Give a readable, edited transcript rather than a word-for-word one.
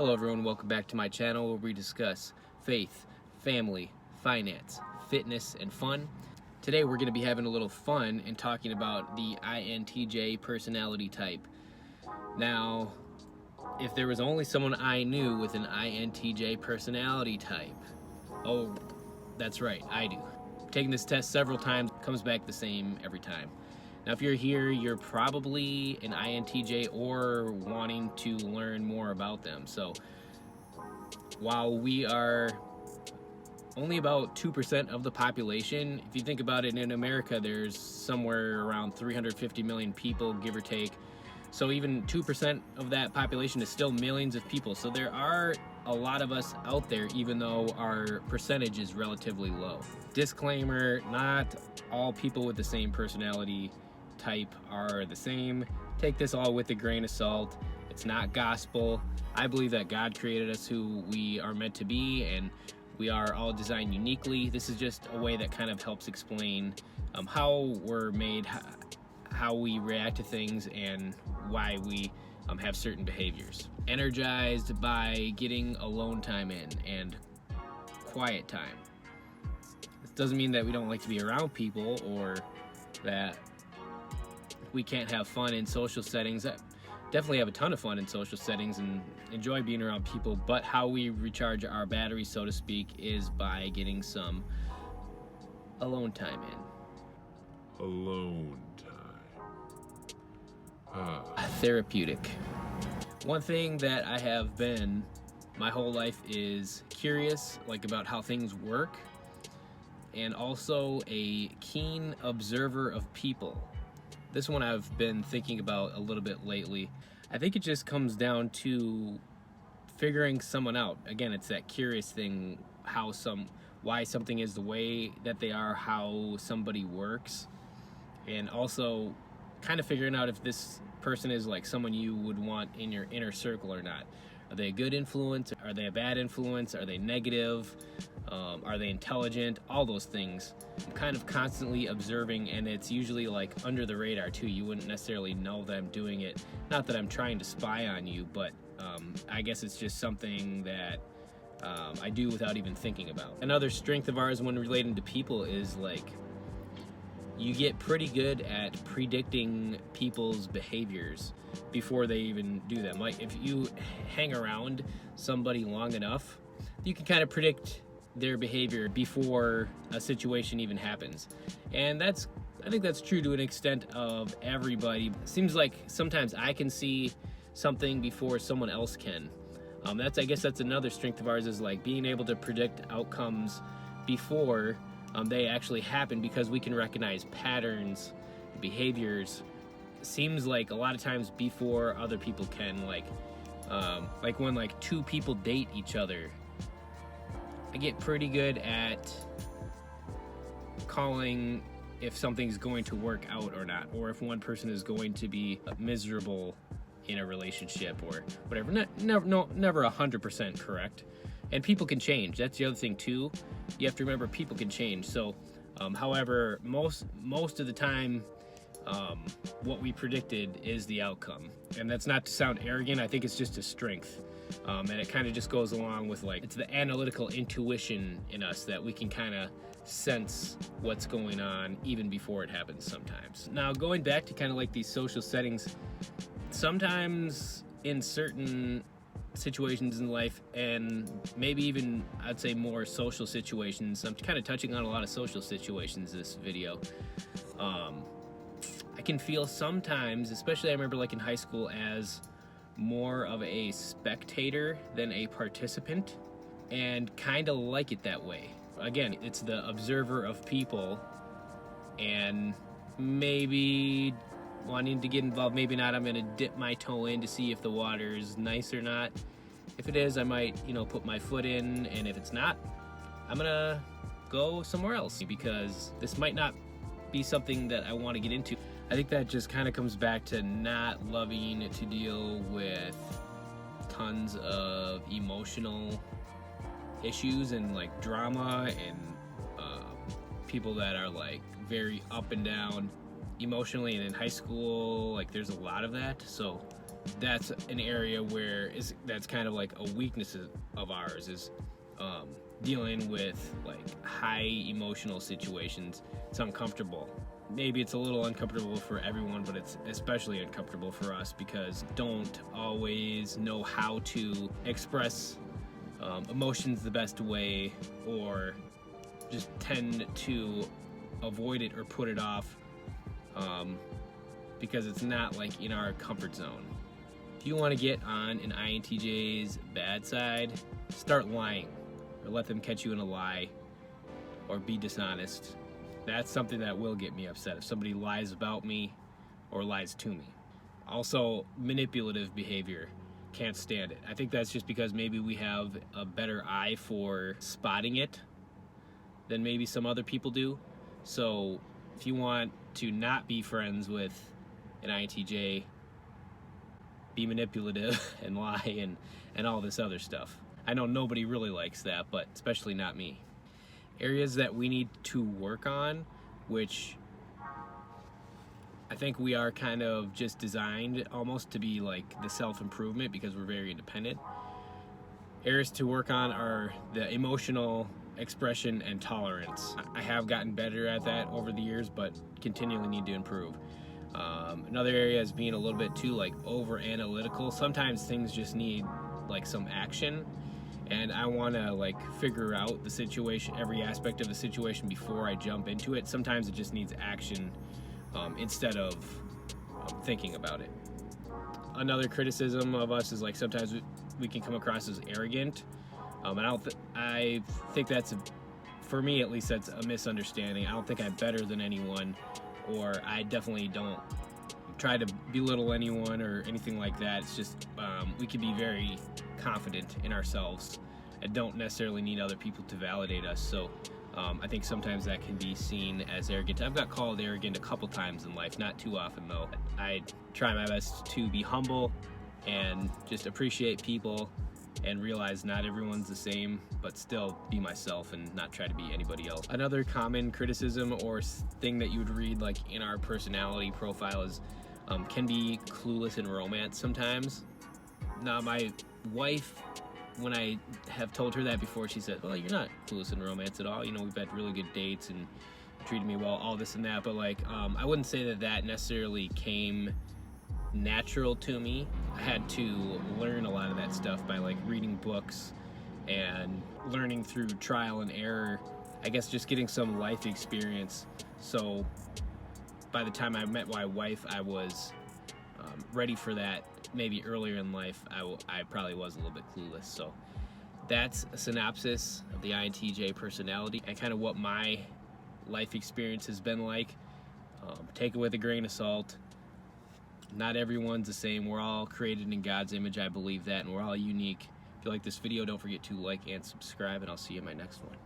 Hello everyone, welcome back to my channel where we discuss faith, family, finance, fitness, and fun. Today we're going to be having a little fun and talking about the INTJ personality type. Now, if there was only someone I knew with an INTJ personality type, oh, that's right, I do. Taking this test several times, comes back the same every time. Now, if you're here, you're probably an INTJ or wanting to learn more about them. So, while we are only about 2% of the population, if you think about it, in America, there's somewhere around 350 million people, give or take. So even 2% of that population is still millions of people. So there are a lot of us out there, even though our percentage is relatively low. Disclaimer, not all people with the same personality type are the same. Take this all with a grain of salt. It's not gospel. I believe that God created us who we are meant to be, and we are all designed uniquely. This is just a way that kind of helps explain how we're made, how we react to things, and why we have certain behaviors. Energized by getting alone time in and quiet time. This doesn't mean that we don't like to be around people or that we can't have fun in social settings. I definitely have a ton of fun in social settings and enjoy being around people, but how we recharge our batteries, so to speak, is by getting some alone time in. Alone time. Therapeutic. One thing that I have been my whole life is curious, like about how things work, and also a keen observer of people. This one I've been thinking about a little bit lately. I think it just comes down to figuring someone out. Again, it's that curious thing, why something is the way that they are, how somebody works, and also kind of figuring out if this person is like someone you would want in your inner circle or not. Are they a good influence? Are they a bad influence? Are they negative? Are they intelligent? All those things. I'm kind of constantly observing, and it's usually like under the radar too. You wouldn't necessarily know that I'm doing it. Not that I'm trying to spy on you, but I guess it's just something that I do without even thinking about. Another strength of ours when relating to people is like you get pretty good at predicting people's behaviors before they even do them. Like if you hang around somebody long enough, you can kind of predict their behavior before a situation even happens. And I think that's true to an extent of everybody. It seems like sometimes I can see something before someone else can. I guess that's another strength of ours, is like being able to predict outcomes before they actually happen, because we can recognize patterns, behaviors. Seems like a lot of times before other people can, like when like two people date each other, I get pretty good at calling if something's going to work out or not, or if one person is going to be miserable in a relationship or whatever. Never 100% correct. And people can change. That's the other thing too. You have to remember people can change. So, however, most of the time, what we predicted is the outcome. And that's not to sound arrogant. I think it's just a strength. And it kind of just goes along with like, it's the analytical intuition in us that we can kind of sense what's going on even before it happens sometimes. Now, going back to kind of like these social settings, sometimes in certain situations in life, and maybe even I'd say more social situations, I'm kind of touching on a lot of social situations this video, I can feel sometimes, especially I remember like in high school, as more of a spectator than a participant, and kind of like it that way. Again, it's the observer of people and maybe wanting to get involved, maybe not. I'm gonna dip my toe in to see if the water is nice or not. If it is, I might, put my foot in, and if it's not, I'm gonna go somewhere else, because this might not be something that I want to get into. I think that just kind of comes back to not loving to deal with tons of emotional issues and like drama and people that are like very up and down emotionally. And in high school, like there's a lot of that. So that's an area where that's kind of like a weakness of ours, is dealing with like high emotional situations. It's uncomfortable. Maybe it's a little uncomfortable for everyone, but it's especially uncomfortable for us because don't always know how to express emotions the best way, or just tend to avoid it or put it off because it's not like in our comfort zone. If you want to get on an INTJ's bad side, start lying or let them catch you in a lie or be dishonest. That's something that will get me upset if somebody lies about me or lies to me. Also, manipulative behavior. Can't stand it. I think that's just because maybe we have a better eye for spotting it than maybe some other people do. So if you want to not be friends with an INTJ, be manipulative and lie and all this other stuff. I know nobody really likes that, but especially not me. Areas that we need to work on, which I think we are kind of just designed almost to be like the self-improvement because we're very independent. Areas to work on are the emotional expression and tolerance. I have gotten better at that over the years, but continually need to improve. Another area is being a little bit too like over analytical. Sometimes things just need like some action, and I want to like figure out the situation, every aspect of the situation before I jump into it. Sometimes it just needs action instead of thinking about it. Another criticism of us is like sometimes we can come across as arrogant. I think that's for me at least, that's a misunderstanding. I don't think I'm better than anyone, or I definitely don't try to belittle anyone or anything like that. It's just we can be very confident in ourselves and don't necessarily need other people to validate us. So I think sometimes that can be seen as arrogant. I've got called arrogant a couple times in life, not too often though. I try my best to be humble and just appreciate people and realize not everyone's the same, but still be myself and not try to be anybody else. Another common criticism or thing that you would read like in our personality profile is can be clueless in romance sometimes. Now my wife, when I have told her that before, she said, well, you're not clueless in romance at all. You know, we've had really good dates and treated me well, all this and that. But like, I wouldn't say that necessarily came natural to me. I had to learn a lot of that stuff by like reading books and learning through trial and error. I guess just getting some life experience. So by the time I met my wife, I was ready for that. Maybe earlier in life, I probably was a little bit clueless. So that's a synopsis of the INTJ personality and kind of what my life experience has been like. Take it with a grain of salt. Not everyone's the same. We're all created in God's image. I believe that, and we're all unique. If you like this video, don't forget to like and subscribe, and I'll see you in my next one.